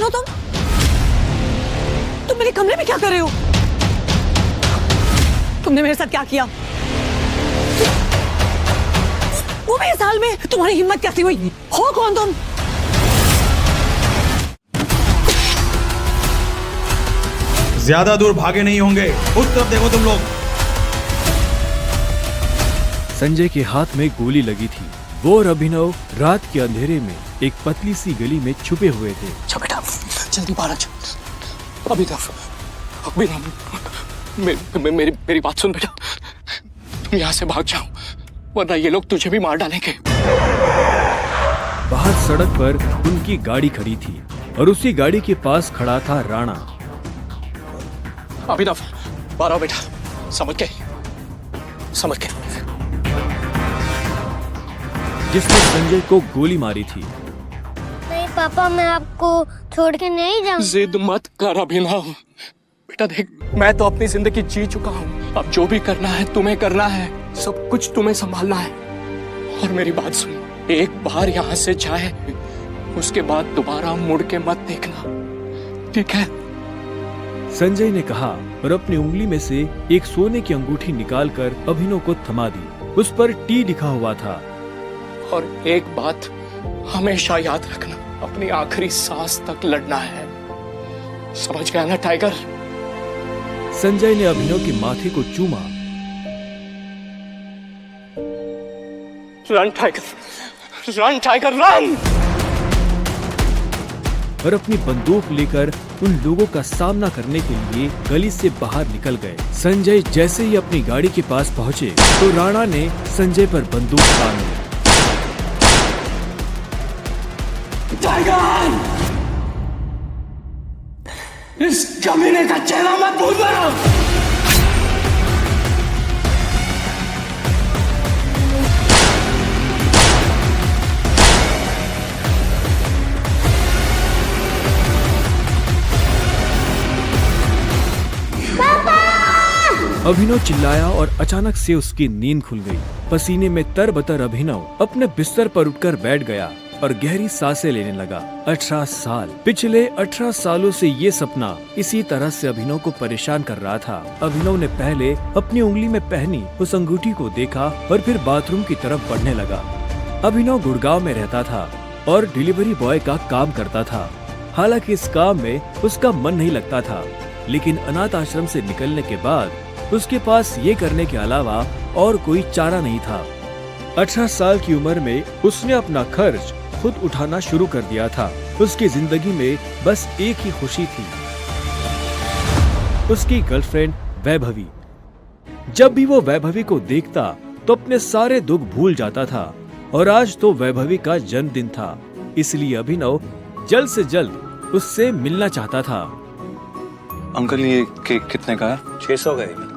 हो तुम मेरे कमरे में क्या कर रहे हो? तुमने मेरे साथ क्या किया? वो भी इस हाल में तुम्हारी हिम्मत कैसी हुई? हो कौन तुम? ज्यादा दूर भागे नहीं होंगे, उस तरफ देखो तुम लोग। संजय के हाथ में गोली लगी थी। वो और अभिनव रात के अंधेरे में एक पतली सी गली में छुपे हुए थे। अच्छा बेटा, जल्दी बाहर आ जा। अभिनव, मेरी बात सुन बेटा, तुम यहाँ से भाग जाओ वरना ये लोग तुझे भी मार डालेंगे। बाहर सड़क पर उनकी गाड़ी खड़ी थी और उसी गाड़ी के पास खड़ा था राणा। अभिनव, बाहर आओ बेटा। समझ के जिसने संजय को गोली मारी थी। नहीं पापा, मैं आपको छोड़ के नहीं जाऊंगा। जिद मत कर अभिनव। बेटा देख, मैं तो अपनी जिंदगी जी चुका हूँ। अब जो भी करना है तुम्हें करना है, सब कुछ तुम्हें संभालना है। और मेरी बात सुन, एक बार यहाँ से जाए उसके बाद दोबारा मुड़ के मत देखना, ठीक है? संजय ने कहा और अपनी उंगली में से एक सोने की अंगूठी निकालकर अभिनव को थमा दी। उस पर टी लिखा हुआ था। और एक बात हमेशा याद रखना, अपनी आखिरी सांस तक लड़ना है, समझ गया ना टाइगर? संजय ने अभिनव के माथे को चूमा। Run tiger, run tiger run! और अपनी बंदूक लेकर उन लोगों का सामना करने के लिए गली से बाहर निकल गए। संजय जैसे ही अपनी गाड़ी के पास पहुंचे तो राणा ने संजय पर बंदूक तान दी। टाइगर, इस कमीने का चेहरा मत भूलना। अभिनव चिल्लाया और अचानक से उसकी नींद खुल गई। पसीने में तरबतर अभिनव अपने बिस्तर पर उठकर बैठ गया और गहरी सांसें लेने लगा। 18 साल, पिछले 18 सालों से ये सपना इसी तरह से अभिनव को परेशान कर रहा था। अभिनव ने पहले अपनी उंगली में पहनी उस अंगूठी को देखा और फिर बाथरूम की तरफ बढ़ने लगा। अभिनव गुड़गांव में रहता था और डिलीवरी बॉय का काम करता था। हालांकि इस काम में उसका मन नहीं लगता था, लेकिन अनाथ आश्रम से निकलने के बाद उसके पास ये करने के अलावा और कोई चारा नहीं था। 18 साल की उम्र में उसने अपना खर्च खुद उठाना शुरू कर दिया था। उसकी जिंदगी में बस एक ही खुशी थी, उसकी गर्लफ्रेंड वैभवी। जब भी वो वैभवी को देखता तो अपने सारे दुख भूल जाता था। और आज तो वैभवी का जन्मदिन था, इसलिए अभिनव जल्द से जल्द उससे मिलना चाहता था। अंकल, ये केक कितने का है? 600 का है।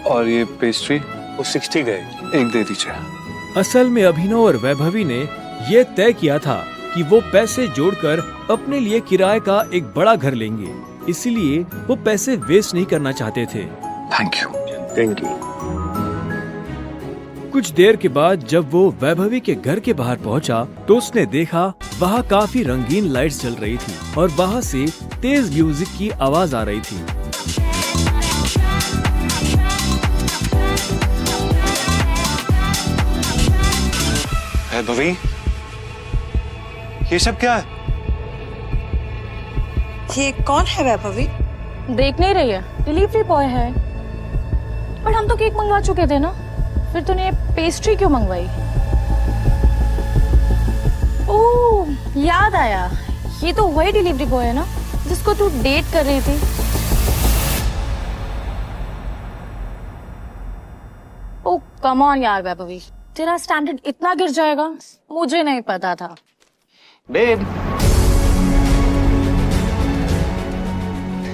और ये पेस्ट्री? वो 60 का है। एक दे दीजिए। असल में अभिनव और वैभवी ने ये तय किया था कि वो पैसे जोड़कर अपने लिए किराए का एक बड़ा घर लेंगे, इसलिए वो पैसे वेस्ट नहीं करना चाहते थे। Thank you. Thank you. कुछ देर के बाद जब वो वैभवी के घर के बाहर पहुंचा तो उसने देखा वहाँ काफी रंगीन लाइट्स जल रही थी और वहाँ से तेज म्यूजिक की आवाज आ रही थी। वैभवी, ये सब क्या है? ये कौन है वैभवी? देख नहीं रही है, डिलीवरी बॉय है। पर हम तो केक मंगवा चुके थे ना, फिर तूने पेस्ट्री क्यों मंगवाई? ओह, याद आया, ये तो वही डिलीवरी बॉय है ना जिसको तू डेट कर रही थी। ओह कम ऑन यार वैभवी, तेरा स्टैंडर्ड इतना गिर जाएगा मुझे नहीं पता था। Babe,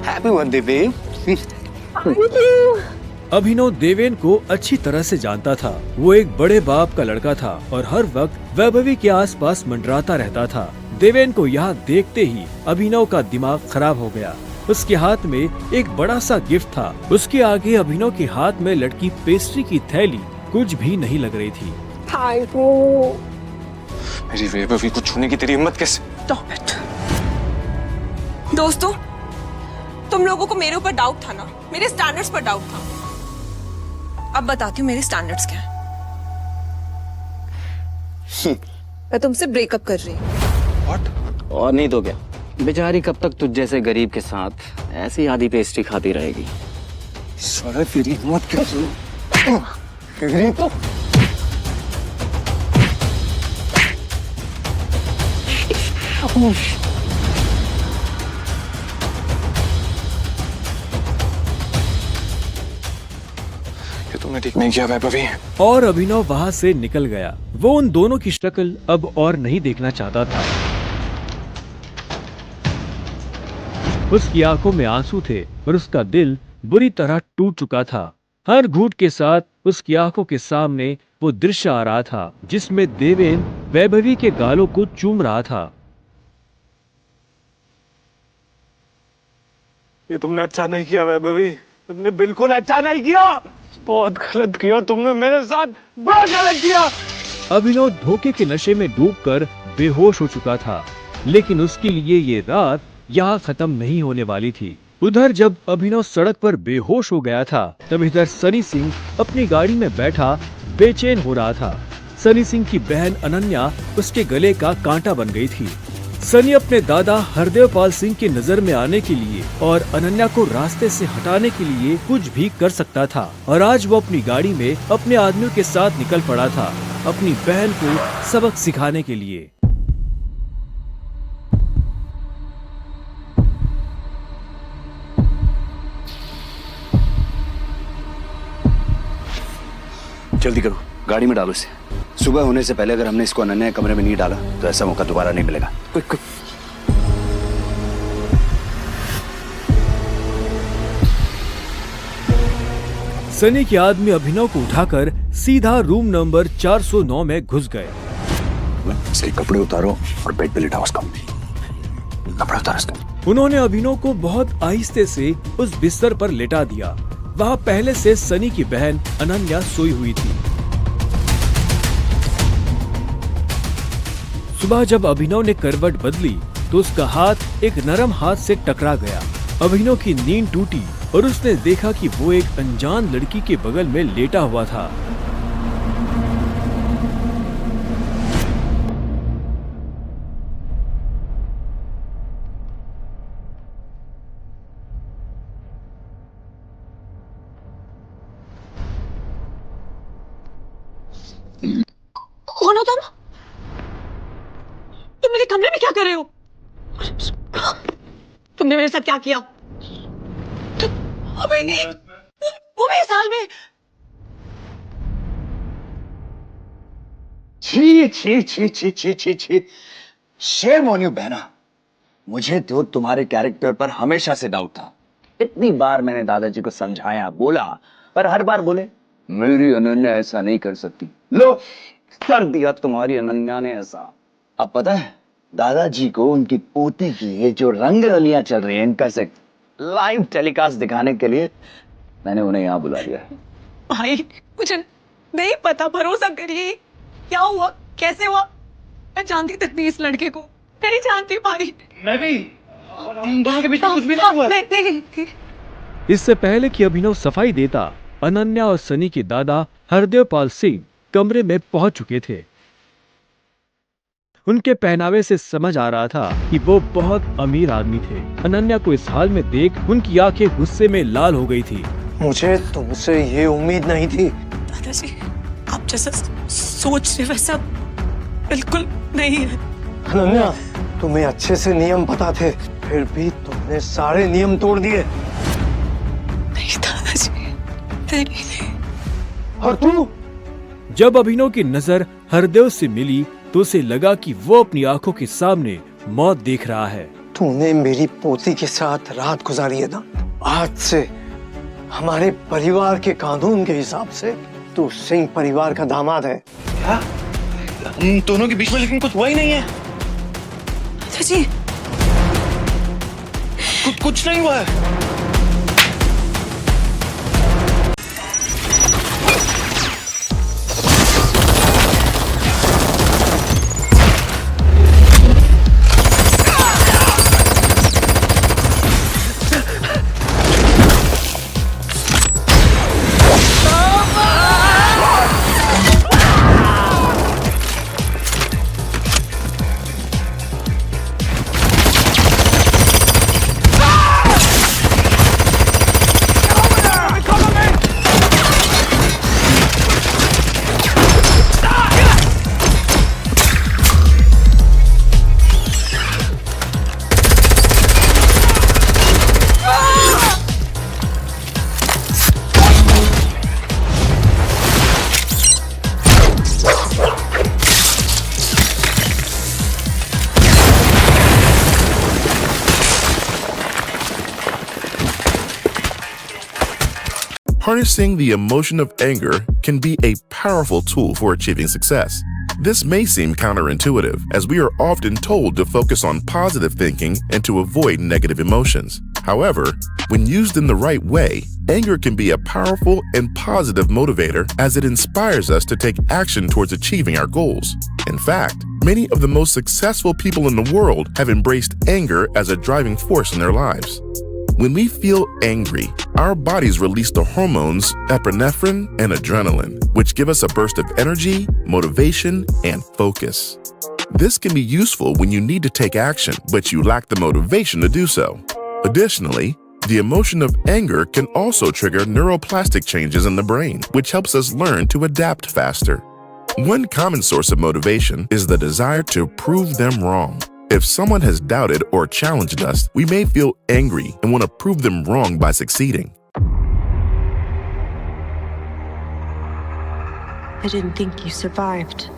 happy birthday babe. Abhinav Deven को अच्छी तरह से जानता था। वो एक बड़े बाप का लड़का था और हर वक्त वैभवी के आसपास मंडराता रहता था। देवेन को यहाँ देखते ही अभिनव का दिमाग खराब हो गया। उसके हाथ में एक बड़ा सा गिफ्ट था। उसके आगे अभिनव के हाथ में लटकी पेस्ट्री की थैली कुछ भी नहीं लग रही थी। मेरी वैभवी को छूने की तेरी हिम्मत कैसे? Stop it. दोस्तों, तुम लोगों को मेरे ऊपर डाउट था ना, मेरे स्टैंडर्ड्स पर डाउट था। अब बताती हूँ मेरे स्टैंडर्ड्स क्या है। मैं तुमसे ब्रेकअप कर रही हूँ। और नहीं तो क्या, बेचारी कब तक तुझ जैसे गरीब के साथ ऐसी आधी पेस्ट्री खाती रहेगी। सारा तेरी हिम्मत कैसे? तेरी तो ये तुमने ठीक नहीं किया वैभवी। और अभिनव वहां से निकल गया। वो उन दोनों की शक्ल अब और नहीं देखना चाहता था। उसकी आंखों में आंसू थे और उसका दिल बुरी तरह टूट चुका था। हर घूंट के साथ उसकी आंखों के सामने वो दृश्य आ रहा था जिसमें देवेन वैभवी के गालों को चूम रहा था। ये तुमने अच्छा नहीं किया वैभवी, तुमने बिल्कुल अच्छा नहीं किया। बहुत गलत किया तुमने मेरे साथ, बहुत गलत किया। अभिनव धोखे के नशे में डूबकर बेहोश हो चुका था, लेकिन उसके लिए ये रात यहाँ खत्म नहीं होने वाली थी। उधर जब अभिनव सड़क पर बेहोश हो गया था, तब इधर सनी सिंह अपनी गाड़ी में बैठा बेचैन हो रहा था। सनी सिंह की बहन अनन्या उसके गले का कांटा बन गई थी। सनी अपने दादा हरदेवपाल सिंह की नजर में आने के लिए और अनन्या को रास्ते से हटाने के लिए कुछ भी कर सकता था, और आज वो अपनी गाड़ी में अपने आदमियों के साथ निकल पड़ा था अपनी बहन को सबक सिखाने के लिए। जल्दी करो, गाड़ी में डालो इसे। सुबह होने से पहले अगर हमने इसको अनन्या के कमरे में नहीं डाला तो ऐसा मौका दोबारा नहीं मिलेगा। Quick quick. सनी के आदमी अभिनव को उठाकर सीधा रूम नंबर 409 में घुस गए। इसके कपड़े उतारो और बेड पे लिटाओ उसको। कपड़े उतारो इसका। उन्होंने अभिनव को बहुत आहिस्ते से उस बिस्तर पर लेटा दिया। वहाँ पहले से सनी की बहन अनन्या सोई हुई थी। सुबह जब अभिनव ने करवट बदली तो उसका हाथ एक नरम हाथ से टकरा गया। अभिनव की नींद टूटी और उसने देखा कि वो एक अनजान लड़की के बगल में लेटा हुआ था। कौन हो तुम? तुम मेरे कमरे में क्या कर रहे हो? तुमने मेरे साथ क्या किया? अबे नहीं, वो भी इस हाल में। छी छी छी छी छी छी छी। शेम ऑन यू बहना। मुझे तो तुम्हारे कैरेक्टर पर हमेशा से डाउट था। इतनी बार मैंने दादाजी को समझाया, बोला, पर हर बार बोले मेरी अनन्या ऐसा नहीं कर सकती। लो, कर दिया तुम्हारी अनन्या ने ऐसा। अब पता है दादाजी को उनकी पोती की ये जो रंगरलियां चल रही है इनका से लाइव टेलीकास्ट दिखाने के लिए मैंने उन्हें यहाँ बुला लिया है। भाई मुझे नहीं पता, भरोसा करिए। क्या हुआ, कैसे हुआ? मैं जानती तक नहीं इस लड़के को, नहीं जानती भाई। मैं भी, हम दोनों के बीच में कुछ भी नहीं हुआ। नहीं। इससे पहले कि अभिनव सफाई देता, अनन्या और सनी के दादा हरदेवपाल सिंह कमरे में पहुंच चुके थे। उनके पहनावे से समझ आ रहा था कि वो बहुत अमीर आदमी थे। अनन्या को इस हाल में देख उनकी आंखें गुस्से में लाल हो गई थी। मुझे तुमसे ये उम्मीद नहीं थी। दादाजी, आप जैसा सोच रहे वैसा बिल्कुल नहीं है। अनन्या, तुम्हें अच्छे से नियम पता थे, फिर भी तुमने सारे नियम तोड़ दिए। नहीं दादाजी, नहीं। और तू? जब अभिनव की नजर हरदेव से मिली तो उसे लगा कि वो अपनी आंखों के सामने मौत देख रहा है। तूने मेरी पोती के साथ रात गुजारी है ना? आज से हमारे परिवार के कानून के हिसाब से तू सिंह परिवार का दामाद है। क्या? उन दोनों के बीच में लेकिन कुछ हुआ ही नहीं है। दादाजी, कुछ नहीं हुआ है। Harnessing the emotion of anger can be a powerful tool for achieving success. This may seem counterintuitive, as we are often told to focus on positive thinking and to avoid negative emotions. However, when used in the right way, anger can be a powerful and positive motivator as it inspires us to take action towards achieving our goals. In fact, many of the most successful people in the world have embraced anger as a driving force in their lives. When we feel angry, our bodies release the hormones epinephrine and adrenaline, which give us a burst of energy, motivation, and focus. This can be useful when you need to take action, but you lack the motivation to do so. Additionally, the emotion of anger can also trigger neuroplastic changes in the brain, which helps us learn to adapt faster. One common source of motivation is the desire to prove them wrong. If someone has doubted or challenged us, we may feel angry and want to prove them wrong by succeeding. I didn't think you survived.